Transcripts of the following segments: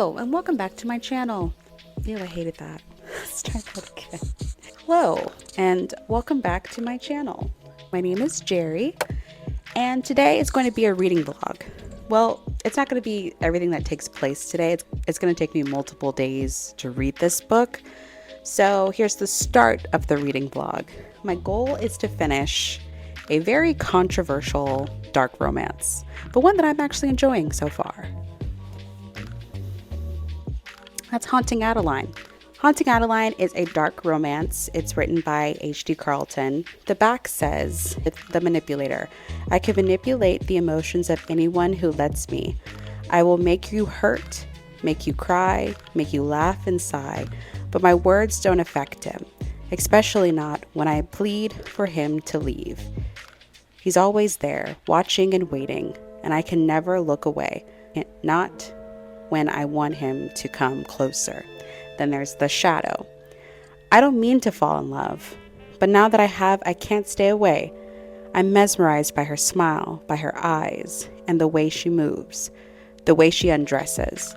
Hello, and welcome back to my channel. Ew, I hated that. Let's try that again. Hello, and welcome back to my channel. My name is Jerry, and today is going to be a reading vlog. Well, it's not going to be everything that takes place today. It's going to take me multiple days to read this book. So here's the start of the reading vlog. My goal is to finish a very controversial dark romance, but one that I'm actually enjoying so far. That's Haunting Adeline. Haunting Adeline is a dark romance. It's written by H.D. Carlton. The back says, "The manipulator. I can manipulate the emotions of anyone who lets me. I will make you hurt, make you cry, make you laugh and sigh, but my words don't affect him, especially not when I plead for him to leave. He's always there, watching and waiting, and I can never look away, not when I want him to come closer." Then there's the shadow. "I don't mean to fall in love, but now that I have, I can't stay away. I'm mesmerized by her smile, by her eyes, and the way she moves, the way she undresses.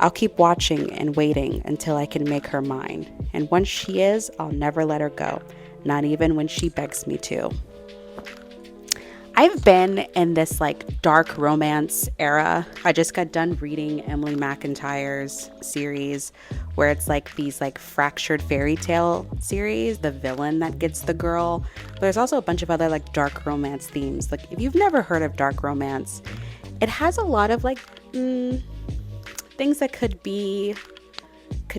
I'll keep watching and waiting until I can make her mine. And once she is, I'll never let her go, not even when she begs me to." I've been in this dark romance era. I just got done reading Emily McIntyre's series where it's these fractured fairy tale series, the villain that gets the girl. But there's also a bunch of other dark romance themes. If you've never heard of dark romance, it has a lot of things that could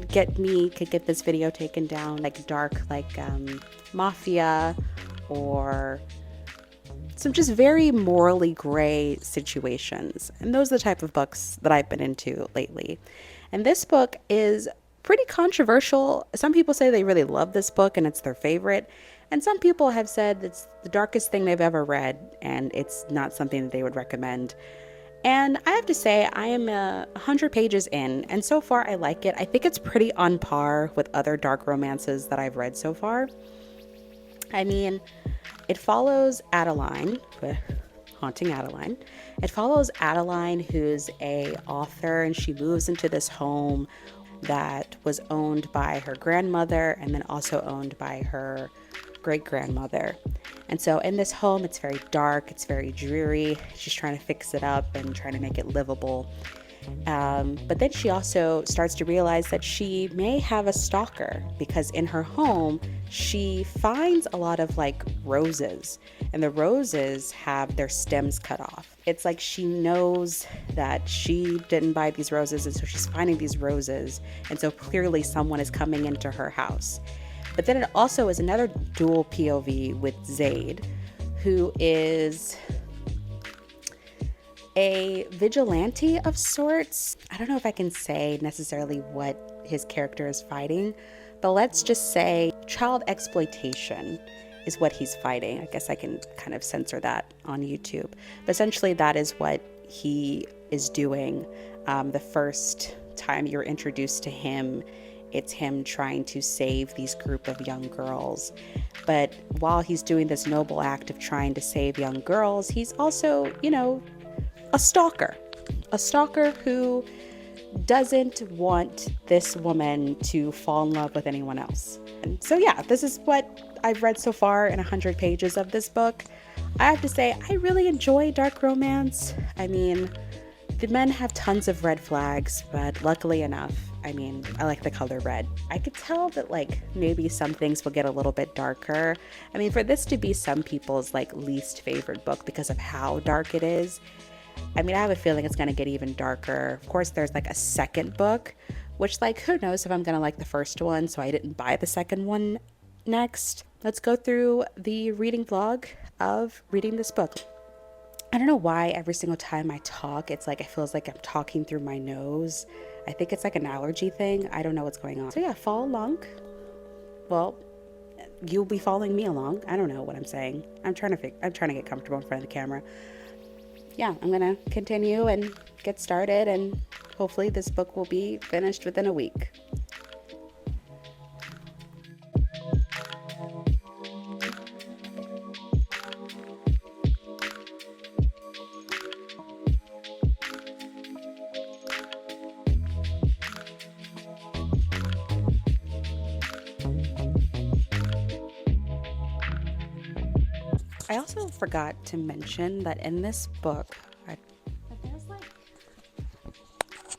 get this video taken down, dark mafia, or some just very morally gray situations. And those are the type of books that I've been into lately. And this book is pretty controversial. Some people say they really love this book and it's their favorite. And some people have said it's the darkest thing they've ever read and it's not something that they would recommend. And I have to say, I am 100 pages in, and so far I like it. I think it's pretty on par with other dark romances that I've read so far. I mean, it follows Adeline, Haunting Adeline. It follows Adeline, who's a author, and she moves into this home that was owned by her grandmother and then also owned by her great-grandmother. And so in this home, it's very dark, it's very dreary. She's trying to fix it up and trying to make it livable. But then she also starts to realize that she may have a stalker, because in her home she finds a lot of roses, and the roses have their stems cut off. It's she knows that she didn't buy these roses, and so she's finding these roses, and so clearly someone is coming into her house. But then it also is another dual POV with Zaid, who is a vigilante of sorts. I don't know if I can say necessarily what his character is fighting, but let's just say child exploitation is what he's fighting. I guess I can kind of censor that on YouTube. But essentially that is what he is doing. The first time you're introduced to him, it's him trying to save these group of young girls. But while he's doing this noble act of trying to save young girls, he's also, a stalker who doesn't want this woman to fall in love with anyone else. And so yeah, this is what I've read so far in 100 pages of this book. I have to say, I really enjoy dark romance. I mean, the men have tons of red flags, but luckily enough, I like the color red. I could tell that maybe some things will get a little bit darker. I mean, for this to be some people's least favorite book because of how dark it is, I have a feeling it's going to get even darker. Of course, there's a second book, which who knows if I'm going to like the first one, so I didn't buy the second one next. Let's go through the reading vlog of reading this book. I don't know why every single time I talk, it's it feels like I'm talking through my nose. I think it's an allergy thing. I don't know what's going on. So yeah, follow along. Well, you'll be following me along. I don't know what I'm saying. I'm trying to get comfortable in front of the camera. Yeah, I'm gonna continue and get started, and hopefully this book will be finished within a week. I also forgot to mention that in this book, that there's like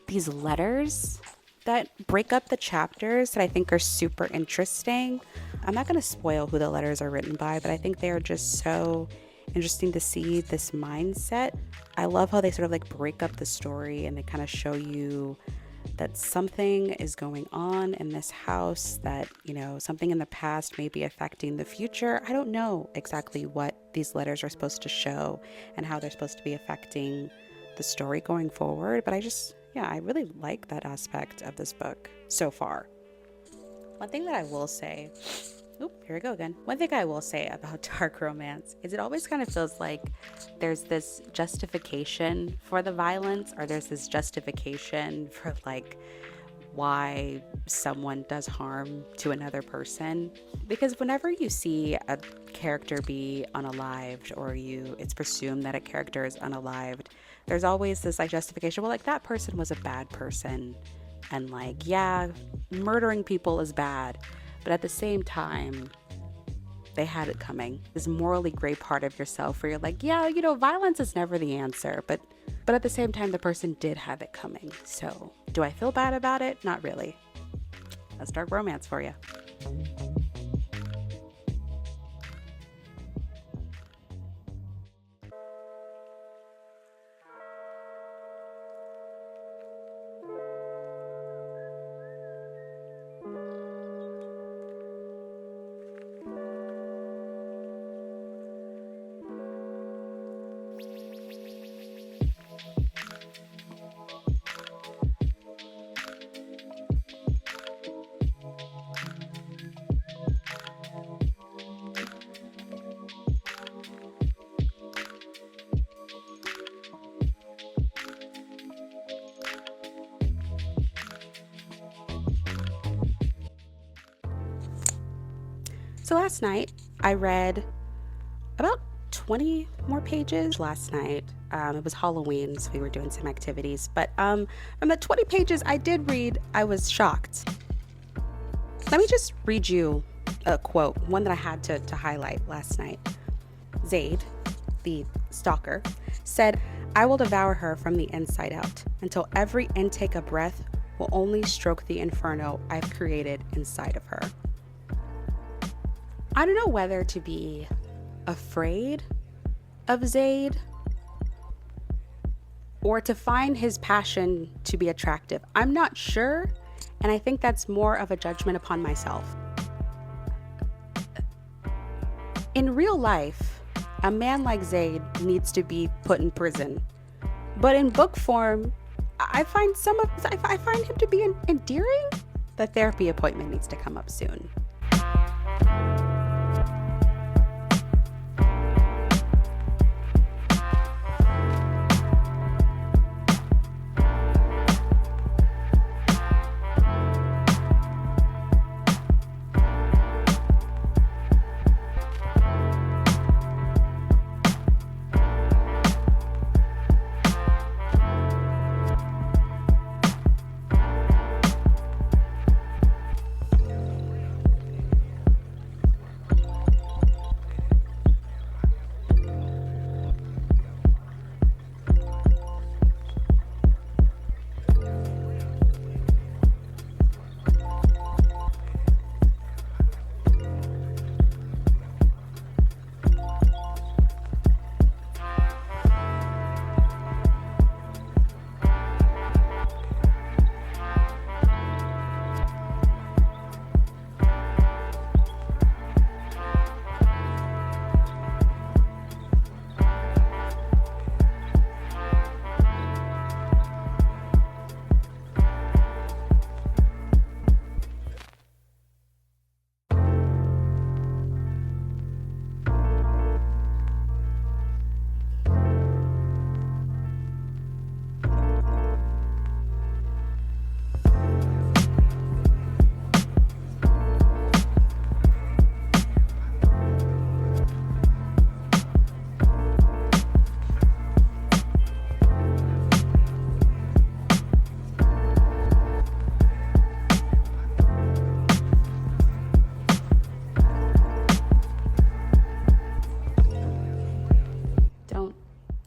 these letters that break up the chapters that I think are super interesting. I'm not going to spoil who the letters are written by, but I think they are just so interesting to see this mindset. I love how they sort of like break up the story and they kind of show you that something is going on in this house, that, you know, something in the past may be affecting the future. I don't know exactly what these letters are supposed to show and how they're supposed to be affecting the story going forward, but I really like that aspect of this book so far. One thing that I will say, here we go again. One thing I will say about dark romance is it always kind of feels like there's this justification for the violence, or there's this justification for like why someone does harm to another person. Because whenever you see a character be unalived, or it's presumed that a character is unalived, there's always this like justification. Well, like that person was a bad person, and like, yeah, murdering people is bad, but at the same time, they had it coming. This morally gray part of yourself where you're like, yeah, you know, violence is never the answer, but at the same time, the person did have it coming. So do I feel bad about it? Not really. That's dark romance for you. So last night I read about 20 more pages last night. It was Halloween, so we were doing some activities, but from the 20 pages I did read, I was shocked. Let me just read you a quote, one that I had to highlight last night. Zaid, the stalker, said, "I will devour her from the inside out until every intake of breath will only stroke the inferno I've created inside of her." I don't know whether to be afraid of Zaid or to find his passion to be attractive. I'm not sure, and I think that's more of a judgment upon myself. In real life, a man like Zaid needs to be put in prison, but in book form, I find him to be endearing. The therapy appointment needs to come up soon.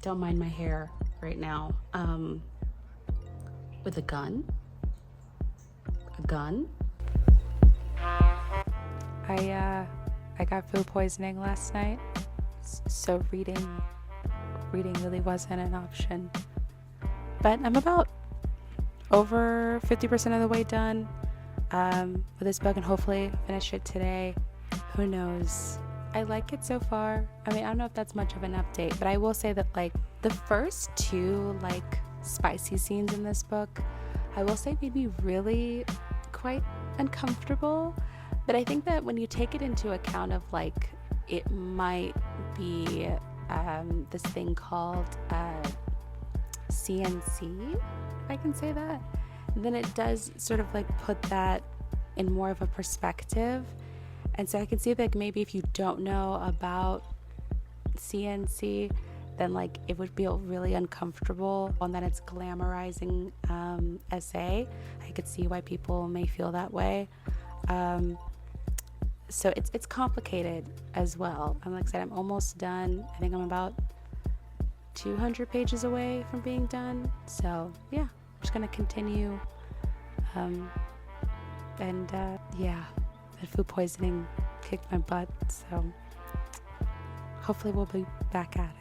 don't mind my hair right now. With a gun. I got food poisoning last night, so reading really wasn't an option. But I'm about over 50% of the way done with this book, and hopefully finish it today. Who knows? I like it so far. I mean, I don't know if that's much of an update, but I will say that like the first two like spicy scenes in this book, I will say made me really quite uncomfortable. But I think that when you take it into account of like it might be this thing called CNC, if I can say that, then it does sort of like put that in more of a perspective. And so I can see that maybe if you don't know about CNC, then like it would feel really uncomfortable, and that it's glamorizing SA. I could see why people may feel that way. So it's complicated as well. And like I said, I'm almost done. I think I'm about 200 pages away from being done. So yeah, I'm just gonna continue. Yeah, the food poisoning kicked my butt. So hopefully we'll be back at it.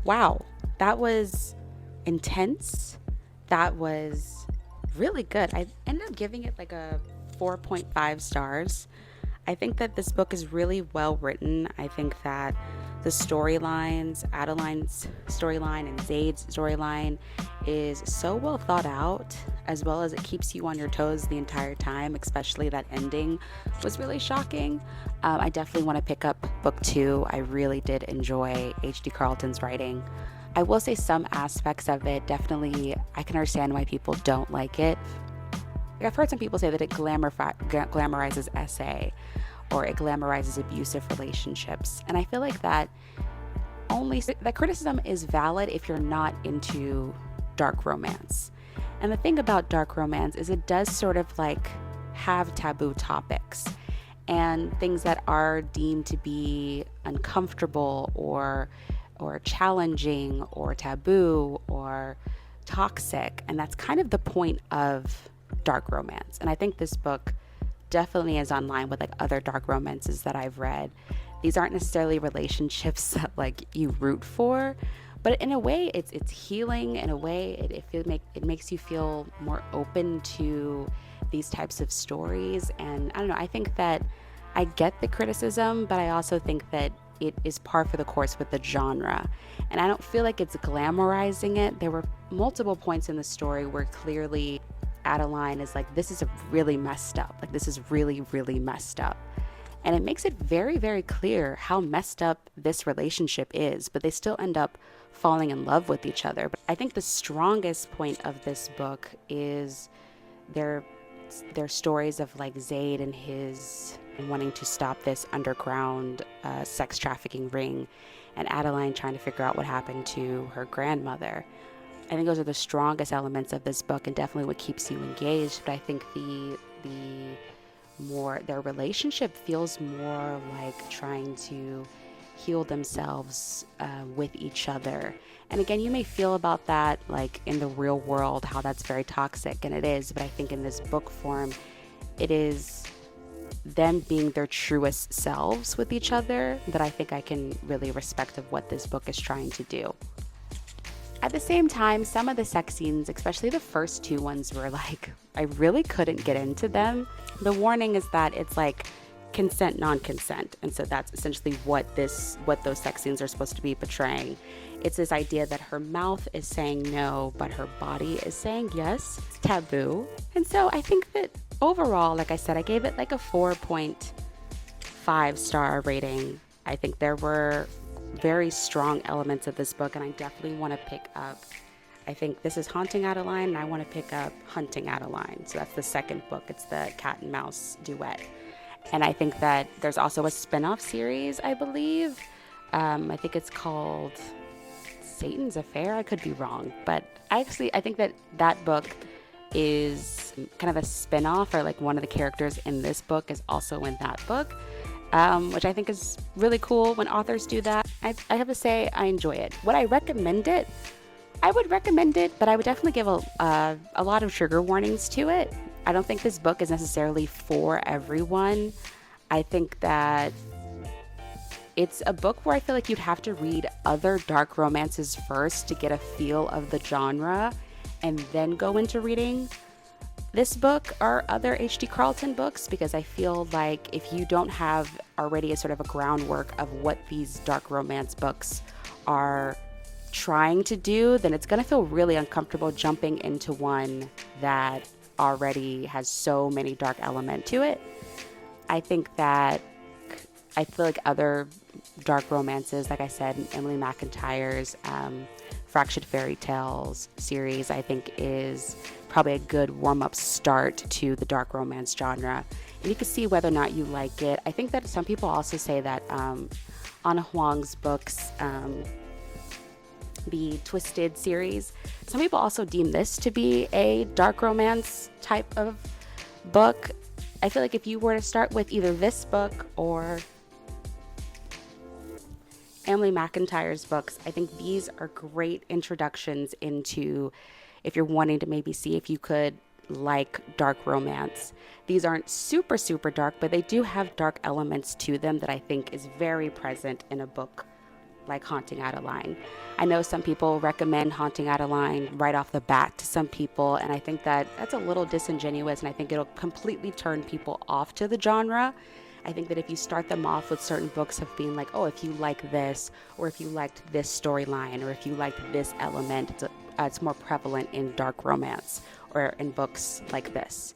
Wow, that was intense. That was really good. I ended up giving it like a 4.5 stars. I think that this book is really well written. I think that the storylines, Adeline's storyline and Zaid's storyline, is so well thought out, as well as it keeps you on your toes the entire time, especially that ending was really shocking. I definitely want to pick up book 2. I really did enjoy H.D. Carlton's writing. I will say some aspects of it, definitely, I can understand why people don't like it. I've heard some people say that it glamorizes SA, or it glamorizes abusive relationships. And I feel like that criticism is valid if you're not into dark romance. And the thing about dark romance is it does sort of like have taboo topics and things that are deemed to be uncomfortable or challenging or taboo or toxic. And that's kind of the point of dark romance. And I think this book definitely is online with like other dark romances that I've read. These aren't necessarily relationships that like you root for, but in a way it's healing. In a way it makes you feel more open to these types of stories. And I don't know, I think that I get the criticism, but I also think that it is par for the course with the genre. And I don't feel like it's glamorizing it. There were multiple points in the story where clearly Adeline is like, this is really messed up. Like, this is really, really messed up. And it makes it very, very clear how messed up this relationship is, but they still end up falling in love with each other. But I think the strongest point of this book is their stories of like Zaid and his wanting to stop this underground sex trafficking ring, and Adeline trying to figure out what happened to her grandmother. I think those are the strongest elements of this book, and definitely what keeps you engaged. But I think their relationship feels more like trying to heal themselves with each other. And again, you may feel about that like in the real world, how that's very toxic, and it is. But I think in this book form, it is them being their truest selves with each other that I think I can really respect of what this book is trying to do. At the same time, some of the sex scenes, especially the first two ones, were like, I really couldn't get into them. The warning is that it's like consent, non-consent. And so that's essentially what those sex scenes are supposed to be portraying. It's this idea that her mouth is saying no, but her body is saying yes. It's taboo. And so I think that overall, like I said, I gave it like a 4.5 star rating. I think there were very strong elements of this book, and I definitely want to pick up, I think this is Haunting Adeline, and I want to pick up Hunting Adeline. So that's the second book. It's the cat and mouse duet. And I think that there's also a spin-off series, I believe. I think it's called Satan's Affair. I could be wrong. But I think that book is kind of a spin-off, or like one of the characters in this book is also in that book, which I think is really cool when authors do that. I have to say I enjoy it. Would I recommend it? I would recommend it, but I would definitely give a lot of trigger warnings to it. I don't think this book is necessarily for everyone. I think that it's a book where I feel like you'd have to read other dark romances first to get a feel of the genre, and then go into reading this book or other H.D. Carlton books, because I feel like if you don't have already a sort of a groundwork of what these dark romance books are trying to do, then it's going to feel really uncomfortable jumping into one that already has so many dark elements to it. I feel like other dark romances, like I said, Emily McIntyre's Fractured Fairy Tales series, I think is probably a good warm-up start to the dark romance genre. And you can see whether or not you like it. I think that some people also say that Anna Huang's books, the Twisted series, some people also deem this to be a dark romance type of book. I feel like if you were to start with either this book or Emily McIntyre's books, I think these are great introductions into, if you're wanting to maybe see if you could like dark romance. These aren't super, super dark, but they do have dark elements to them that I think is very present in a book like Haunting Adeline. I know some people recommend Haunting Adeline right off the bat to some people, and I think that that's a little disingenuous, and I think it'll completely turn people off to the genre. I think that if you start them off with certain books of being like, oh, if you like this, or if you liked this storyline, or if you liked this element, it's more prevalent in dark romance or in books like this.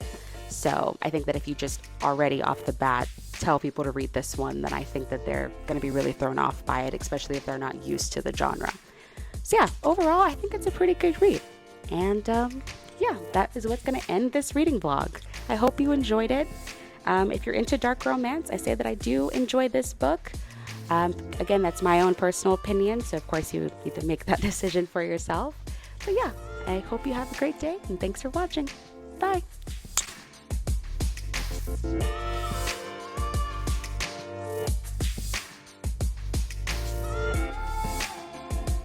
So I think that if you just already off the bat tell people to read this one, then I think that they're going to be really thrown off by it, especially if they're not used to the genre. So yeah, overall, I think it's a pretty good read. And yeah, that is what's going to end this reading vlog. I hope you enjoyed it. If you're into dark romance, I say that I do enjoy this book. Again, that's my own personal opinion, so of course you need to make that decision for yourself. But yeah, I hope you have a great day, and thanks for watching. Bye.